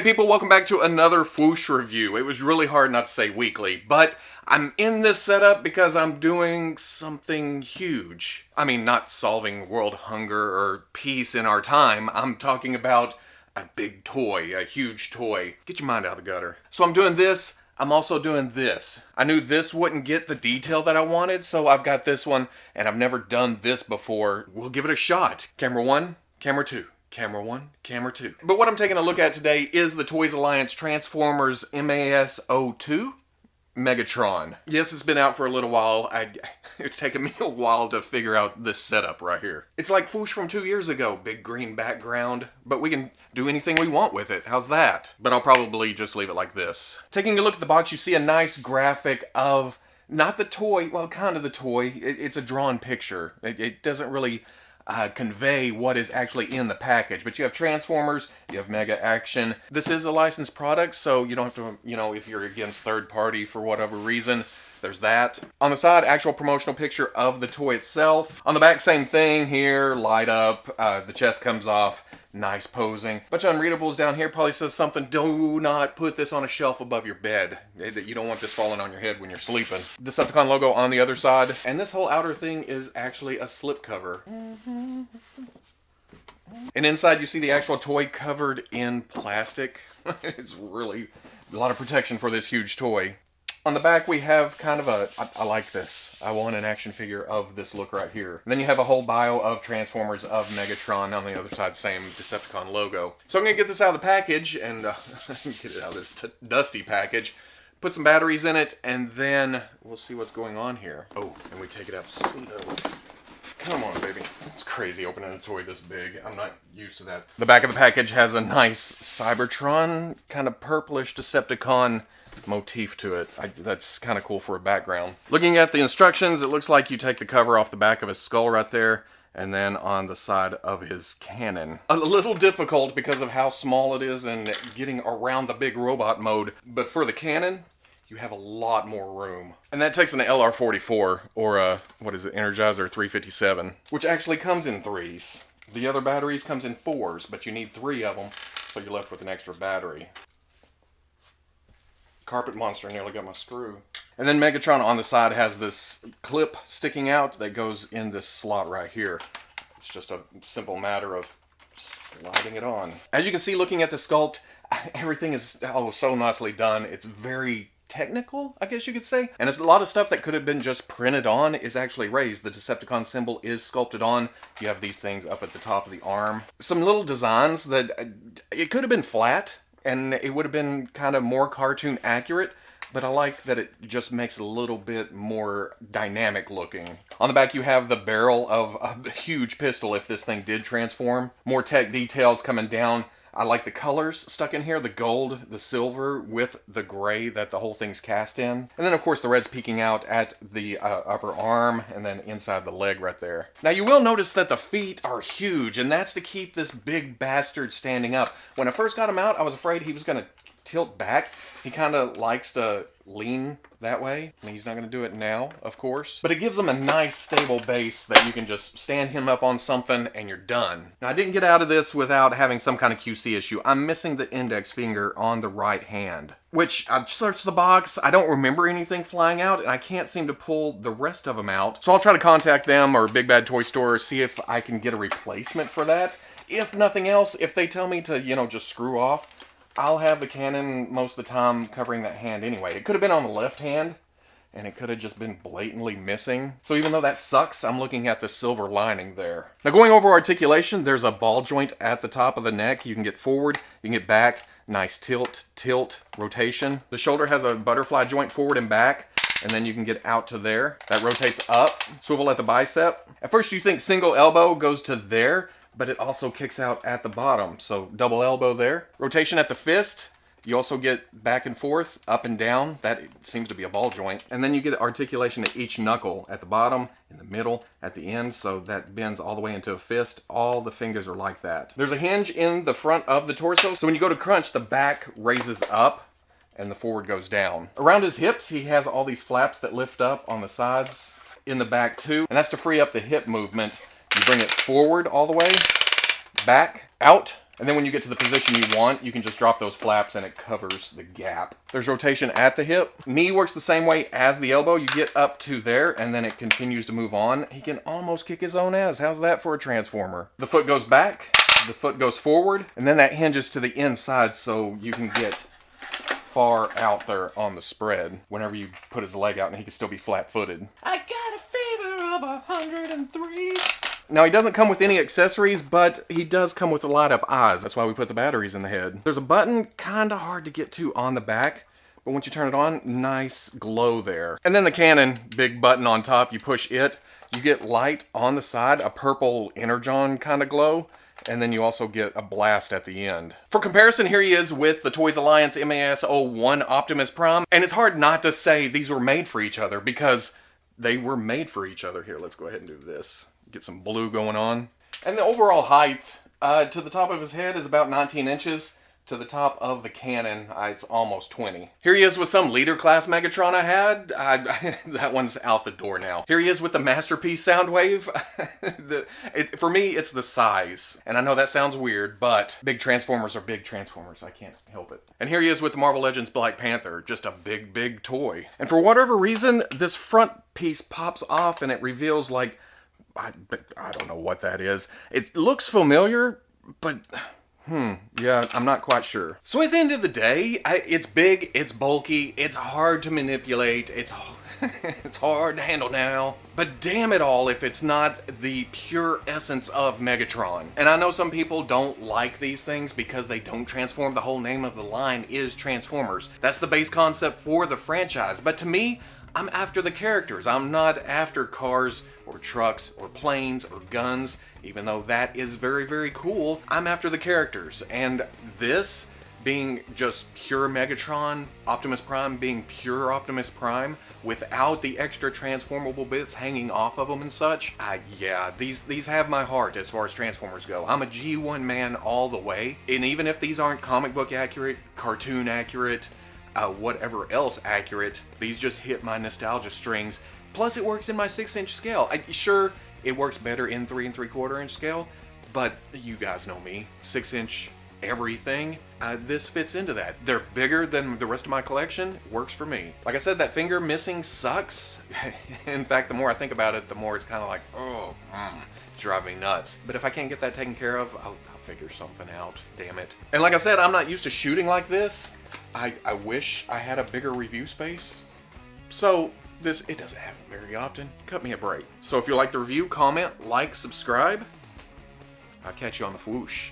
Okay people, welcome back to another Fwoosh review. It was really hard not to say weekly, but I'm in this setup because I'm doing something huge. I mean, not solving world hunger or peace in our time. I'm talking about a big toy, a huge toy. Get your mind out of the gutter. So I'm doing this. I'm also doing this. I knew this wouldn't get the detail that I wanted, so I've got this one, and I've never done this before. We'll give it a shot. Camera 1, camera 2. Camera 1, camera 2. But what I'm taking a look at today is the Toys Alliance Transformers MAS-02 Megatron. Yes, it's been out for a little while. It's taken me a while to figure out this setup right here. It's like Fwoosh from 2 years ago. Big green background, but we can do anything we want with it. How's that? But I'll probably just leave it like this. Taking a look at the box, you see a nice graphic of not the toy, well, kind of the toy. It's a drawn picture. It doesn't really convey what is actually in the package, but you have Transformers, you have Mega Action. This is a licensed product, so you don't have to, if you're against third party for whatever reason, there's that. On the side, actual promotional picture of the toy itself. On the back, same thing here, light up, the chest comes off, nice posing. Bunch of unreadables down here, probably says something, do not put this on a shelf above your bed. You don't want this falling on your head when you're sleeping. Decepticon logo on the other side. And this whole outer thing is actually a slipcover. And inside you see the actual toy covered in plastic. It's really a lot of protection for this huge toy. On the back we have kind of I like this. I want an action figure of this look right here. And then you have a whole bio of Transformers of Megatron. On the other side, same Decepticon logo. So I'm going to get this out of the package and get it out of this dusty package. Put some batteries in it and then we'll see what's going on here. Oh, and we take it out slow. Come on, baby. It's crazy opening a toy this big. I'm not used to that. The back of the package has a nice Cybertron, kind of purplish Decepticon motif to it. That's kind of cool for a background. Looking at the instructions, it looks like you take the cover off the back of his skull right there, and then on the side of his cannon. A little difficult because of how small it is and getting around the big robot mode, but for the cannon, you have a lot more room. And that takes an LR44, or a, Energizer 357, which actually comes in 3s. The other batteries comes in 4s, but you need 3 of them, so you're left with an extra battery. Carpet monster nearly got my screw. And then Megatron on the side has this clip sticking out that goes in this slot right here. It's just a simple matter of sliding it on. As you can see looking at the sculpt, everything is so nicely done. It's very technical, I guess you could say. And it's a lot of stuff that could have been just printed on is actually raised. The Decepticon symbol is sculpted on. You have these things up at the top of the arm. Some little designs that it could have been flat and it would have been kind of more cartoon accurate, but I like that it just makes it a little bit more dynamic looking. On the back you have the barrel of a huge pistol if this thing did transform. More tech details coming down. I like the colors stuck in here, the gold, the silver, with the gray that the whole thing's cast in. And then of course the red's peeking out at the upper arm and then inside the leg right there. Now you will notice that the feet are huge, and that's to keep this big bastard standing up. When I first got him out, I was afraid he was going to tilt back. He kind of likes to lean that way. I mean, he's not going to do it now, of course. But it gives him a nice stable base that you can just stand him up on something and you're done. Now, I didn't get out of this without having some kind of QC issue. I'm missing the index finger on the right hand, which I searched the box. I don't remember anything flying out and I can't seem to pull the rest of them out. So I'll try to contact them or Big Bad Toy Store, see if I can get a replacement for that. If nothing else, if they tell me to, just screw off, I'll have the cannon most of the time covering that hand anyway. It could have been on the left hand, and it could have just been blatantly missing. So even though that sucks, I'm looking at the silver lining there. Now going over articulation, there's a ball joint at the top of the neck. You can get forward, you can get back, nice tilt, rotation. The shoulder has a butterfly joint forward and back, and then you can get out to there. That rotates up, swivel at the bicep. At first you think single elbow goes to there, but it also kicks out at the bottom, so double elbow there. Rotation at the fist, you also get back and forth, up and down. That seems to be a ball joint. And then you get articulation at each knuckle, at the bottom, in the middle, at the end, so that bends all the way into a fist. All the fingers are like that. There's a hinge in the front of the torso, so when you go to crunch, the back raises up and the forward goes down. Around his hips, he has all these flaps that lift up on the sides, in the back too, and that's to free up the hip movement. You bring it forward all the way, back, out, And then when you get to the position you want, you can just drop those flaps and it covers the gap. There's rotation at the hip. Knee works the same way as the elbow. You get up to there and then it continues to move on. He can almost kick his own ass. How's that for a transformer? The foot goes back, the foot goes forward, and then that hinges to the inside so you can get far out there on the spread whenever you put his leg out and he can still be flat-footed. I got a fever of 103. Now, he doesn't come with any accessories, but he does come with light-up eyes. That's why we put the batteries in the head. There's a button, kind of hard to get to on the back, but once you turn it on, nice glow there. And then the cannon, big button on top, you push it, you get light on the side, a purple energon kind of glow, and then you also get a blast at the end. For comparison, here he is with the Toys Alliance MAS-01 Optimus Prime, and it's hard not to say these were made for each other because they were made for each other. Here, let's go ahead and do this. Get some blue going on. And the overall height to the top of his head is about 19 inches. To the top of the cannon, it's almost 20. Here he is with some leader class Megatron I had. That one's out the door now. Here he is with the masterpiece Soundwave. For me, it's the size. And I know that sounds weird, but big Transformers are big Transformers. I can't help it. And here he is with the Marvel Legends Black Panther. Just a big, big toy. And for whatever reason, this front piece pops off and it reveals like, I don't know what that is. It looks familiar, but yeah, I'm not quite sure. So at the end of the day, it's big, it's bulky, it's hard to manipulate, it's hard to handle now. But damn it all if it's not the pure essence of Megatron. And I know some people don't like these things because they don't transform. The whole name of the line is Transformers. That's the base concept for the franchise. But to me, I'm after the characters. I'm not after cars or trucks or planes or guns, even though that is very, very cool. I'm after the characters. And this being just pure Megatron, Optimus Prime being pure Optimus Prime, without the extra transformable bits hanging off of them and such, yeah, these have my heart as far as Transformers go. I'm a G1 man all the way. And even if these aren't comic book accurate, cartoon accurate, whatever else accurate, these just hit my nostalgia strings. Plus it works in my 6-inch scale. Sure, it works better in 3 3/4 inch scale, but you guys know me, 6-inch everything. This fits into that. They're bigger than the rest of my collection. Works for me. Like I said, that finger missing sucks. In fact, the more I think about it, the more it's kind of like, oh, it's driving me nuts. But if I can't get that taken care of, I'll figure something out. Damn it. And like I said, I'm not used to shooting like this. I wish I had a bigger review space. So it doesn't happen very often. Cut me a break. So if you like the review, comment, like, subscribe. I'll catch you on the Fwoosh.